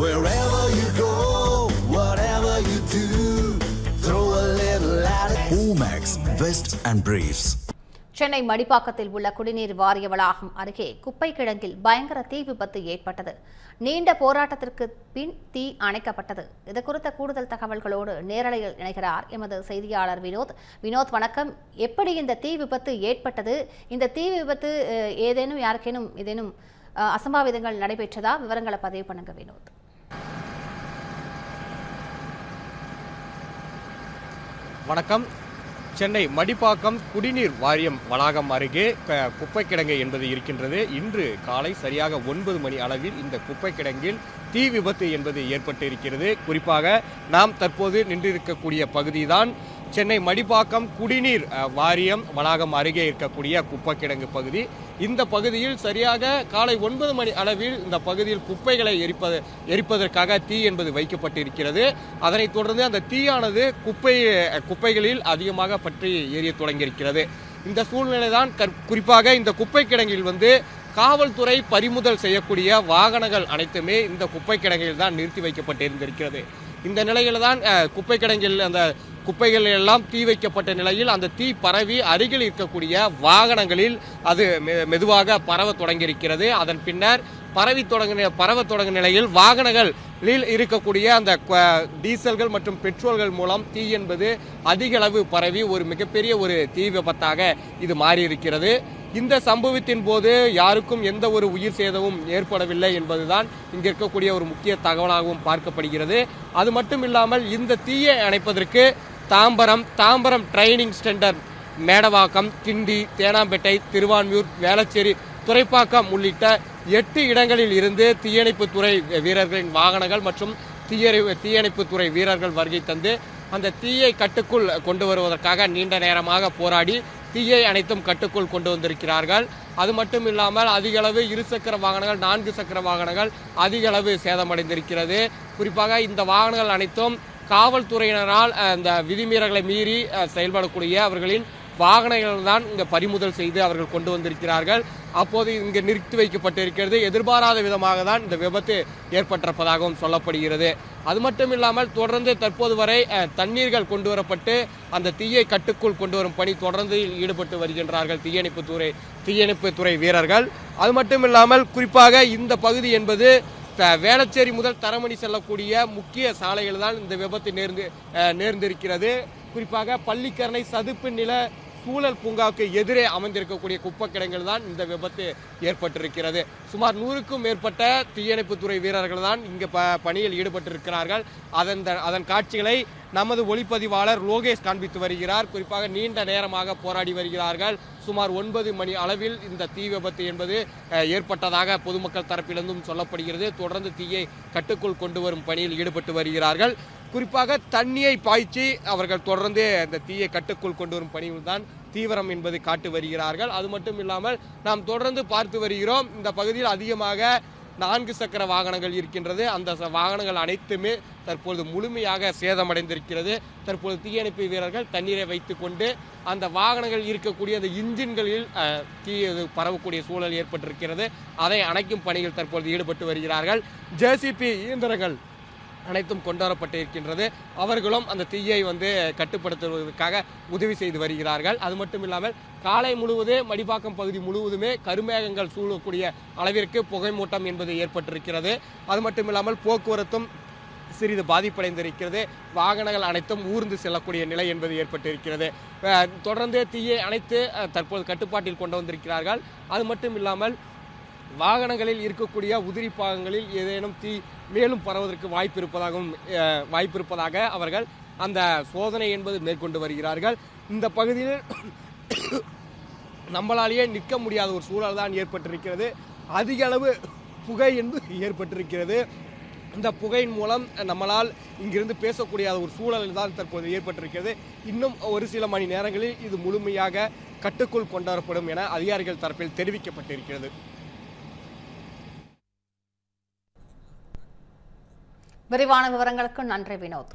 Wherever you go, whatever you do, throw a little at it. Omax, Vest and Briefs. Chennai மடிப்பாக்கத்தில் உள்ள குடிநீர் வாரிய வளாகம் அருகே குப்பை கிடங்கில் பயங்கர தீ விபத்து ஏற்பட்டது. நீண்ட போராட்டத்திற்கு பின் தீ அணைக்கப்பட்டது. இது குறித்த கூடுதல் தகவல்களோடு நேரலையில் இணைகிறார் எமது செய்தியாளர் வினோத். வினோத், வணக்கம். எப்படி இந்த தீ விபத்து ஏற்பட்டது? இந்த தீ விபத்து ஏதேனும் அசம்பாவிதங்கள் நடைபெற்றதா? விவரங்களை பதிவு பண்ணுங்க வினோத். வணக்கம். சென்னை மடிப்பாக்கம் குடிநீர் வாரியம் வளாகம் அருகே குப்பை கிடங்கு என்பது இருக்கின்றது. இன்று காலை சரியாக 9 மணி அளவில் இந்த குப்பை கிடங்கில் தீ விபத்து என்பது ஏற்பட்டு இருக்கிறது. குறிப்பாக நாம் தற்போது நின்றிருக்கக்கூடிய பகுதிதான் சென்னை மடிப்பாக்கம் குடிநீர் வாரியம் வளாகம் அருகே இருக்கக்கூடிய குப்பை கிடங்கு பகுதி. இந்த பகுதியில் சரியாக காலை 9 மணி அளவில் இந்த பகுதியில் குப்பைகளை எரிப்பதற்காக தீ என்பது வைக்கப்பட்டிருக்கிறது. அதனைத் தொடர்ந்து அந்த தீயானது குப்பைகளில் அதிகமாக பற்றி எரிய தொடங்கியிருக்கிறது. இந்த சூழ்நிலை தான் குறிப்பாக இந்த குப்பை கிடங்கில் காவல்துறை பறிமுதல் செய்யக்கூடிய வாகனங்கள் அனைத்துமே இந்த குப்பை கிடங்கில் தான் நிறுத்தி வைக்கப்பட்டிருந்திருக்கிறது. இந்த நிலையில் தான் குப்பை கிடங்கில் அந்த குப்பைகள் எல்லாம் தீ வைக்கப்பட்ட நிலையில் அந்த தீ பரவி அருகில் இருக்கக்கூடிய வாகனங்களில் அது மெதுவாக பரவ தொடங்கியிருக்கிறது. அதன் பின்னர் பரவ தொடங்கிய நிலையில் வாகனங்களில் இருக்கக்கூடிய அந்த டீசல்கள் மற்றும் பெட்ரோல்கள் மூலம் தீ என்பது அதிக அளவு பரவி ஒரு மிகப்பெரிய ஒரு தீ விபத்தாக இது மாறியிருக்கிறது. இந்த சம்பவத்தின் போது யாருக்கும் எந்த ஒரு உயிர் சேதமும் ஏற்படவில்லை என்பதுதான் இங்க இருக்கக்கூடிய ஒரு முக்கிய தகவலாகவும் பார்க்கப்படுகிறது. அது மட்டும் இல்லாமல் இந்த தீயை அணைப்பதற்கு தாம்பரம் ட்ரைனிங் சென்டர், மேடவாக்கம், கிண்டி, தேனாம்பேட்டை, திருவான்மியூர், வேளச்சேரி, துறைப்பாக்கம் உள்ளிட்ட 8 இடங்களில் இருந்து தீயணைப்புத்துறை வீரர்களின் வாகனங்கள் மற்றும் தீயணைப்புத்துறை வீரர்கள் வருகை தந்து அந்த தீயை கட்டுக்குள் கொண்டு வருவதற்காக நீண்ட நேரமாக போராடி தீயை அனைத்தும் கட்டுக்குள் கொண்டு வந்திருக்கிறார்கள். அது மட்டும் இல்லாமல் அதிக அளவு 2 சக்கர வாகனங்கள், 4 சக்கர வாகனங்கள் அதிக அளவு சேதமடைந்திருக்கிறது. குறிப்பாக இந்த வாகனங்கள் அனைத்தும் காவல்துறையினரால் அந்த விதிமீறல்களை மீறி செயல்படக்கூடிய அவர்களின் வாகனங்கள் தான் இங்கே பறிமுதல் செய்து அவர்கள் கொண்டு வந்திருக்கிறார்கள். அப்போது இங்கு நிறுத்தி வைக்கப்பட்டிருக்கிறது. எதிர்பாராத விதமாக தான் இந்த விபத்து ஏற்பட்டிருப்பதாகவும் சொல்லப்படுகிறது. அது மட்டும் இல்லாமல் தொடர்ந்து தற்போது வரை தண்ணீர்கள் கொண்டு வரப்பட்டு அந்த தீயை கட்டுக்குள் கொண்டு வரும் பணி தொடர்ந்து ஈடுபட்டு வருகின்றார்கள் தீயணைப்புத்துறை வீரர்கள். அது மட்டும் இல்லாமல் குறிப்பாக இந்த பகுதி என்பது வேளச்சேரி முதல் தரமணி செல்லக்கூடிய முக்கிய சாலைகள் தான் இந்த விபத்து நேர்ந்திருக்கிறது. குறிப்பாக பள்ளிக்கரணை சதுப்பு நில சூழல் பூங்காவுக்கு எதிரே அமைந்திருக்கக்கூடிய குப்பை கிடங்கில் தான் இந்த விபத்து ஏற்பட்டிருக்கிறது. சுமார் 100க்கும் மேற்பட்ட தீயணைப்புத்துறை வீரர்கள் தான் இங்கு பணியில் ஈடுபட்டிருக்கிறார்கள். அதன் காட்சிகளை நமது ஒளிப்பதிவாளர் லோகேஷ் காண்பித்து வருகிறார். குறிப்பாக நீண்ட நேரமாக போராடி வருகிறார்கள். சுமார் 9 மணி அளவில் இந்த தீ விபத்து என்பது ஏற்பட்டதாக பொதுமக்கள் தரப்பிலிருந்தும் சொல்லப்படுகிறது. தொடர்ந்து தீயை கட்டுக்குள் கொண்டு வரும் பணியில் ஈடுபட்டு வருகிறார்கள். குறிப்பாக தண்ணியை பாய்ச்சி அவர்கள் தொடர்ந்து அந்த தீயை கட்டுக்குள் கொண்டு வரும் பணியில் தான் தீவிரம் என்பது காட்டு வருகிறார்கள். அது மட்டும் இல்லாமல் நாம் தொடர்ந்து பார்த்து வருகிறோம், இந்த பகுதியில் அதிகமாக 4 சக்கர வாகனங்கள் இருக்கின்றது. அந்த வாகனங்கள் அனைத்துமே தற்பொழுது முழுமையாக சேதமடைந்திருக்கிறது. தற்போது தீயணைப்பு வீரர்கள் தண்ணீரை வைத்துக் கொண்டு அந்த வாகனங்கள் இருக்கக்கூடிய அந்த இன்ஜின்களில் தீ பரவக்கூடிய சூழல் ஏற்பட்டிருக்கிறது. அதை அணைக்கும் பணியில் தற்பொழுது ஈடுபட்டு வருகிறார்கள். ஜேசிபி இயந்திரங்கள் அனைத்தும் கொண்டு வரப்பட்டிருக்கின்றது. அவர்களும் அந்த தீயை கட்டுப்படுத்துவதற்காக உதவி செய்து வருகிறார்கள். அது மட்டும் இல்லாமல் காலை முழுவதும் மடிப்பாக்கம் பகுதி முழுவதுமே கருமேகங்கள் சூழக்கூடிய அளவிற்கு புகை மூட்டம் என்பது ஏற்பட்டிருக்கிறது. அது மட்டும் இல்லாமல் போக்குவரத்தும் சிறிது பாதிப்படைந்திருக்கிறது. வாகனங்கள் அனைத்தும் ஊர்ந்து செல்லக்கூடிய நிலை என்பது ஏற்பட்டிருக்கிறது. தொடர்ந்து தீயை அணைத்து தற்போது கட்டுப்பாட்டில் கொண்டு வந்திருக்கிறார்கள். அது மட்டும் இல்லாமல் வாகனங்களில் இருக்கக்கூடிய உதிரி பாகங்களில் ஏதேனும் தீ மேலும் பரவதற்கு வாய்ப்பு இருப்பதாக அவர்கள் அந்த சோதனை என்பது மேற்கொண்டு வருகிறார்கள். இந்த பகுதியில் நம்மளாலேயே நிற்க முடியாத ஒரு சூழல் தான் ஏற்பட்டிருக்கிறது. அதிக அளவு புகை என்பது ஏற்பட்டிருக்கிறது. இந்த புகையின் மூலம் நம்மளால் இங்கிருந்து பேசக்கூடிய ஒரு சூழல் தான் தற்போது ஏற்பட்டிருக்கிறது. இன்னும் ஒரு சில மணி நேரங்களில் இது முழுமையாக கட்டுக்குள் கொண்டு வரப்படும் என அதிகாரிகள் தரப்பில் தெரிவிக்கப்பட்டிருக்கிறது. விரிவான விவரங்களுக்கு நன்றி வினோத்.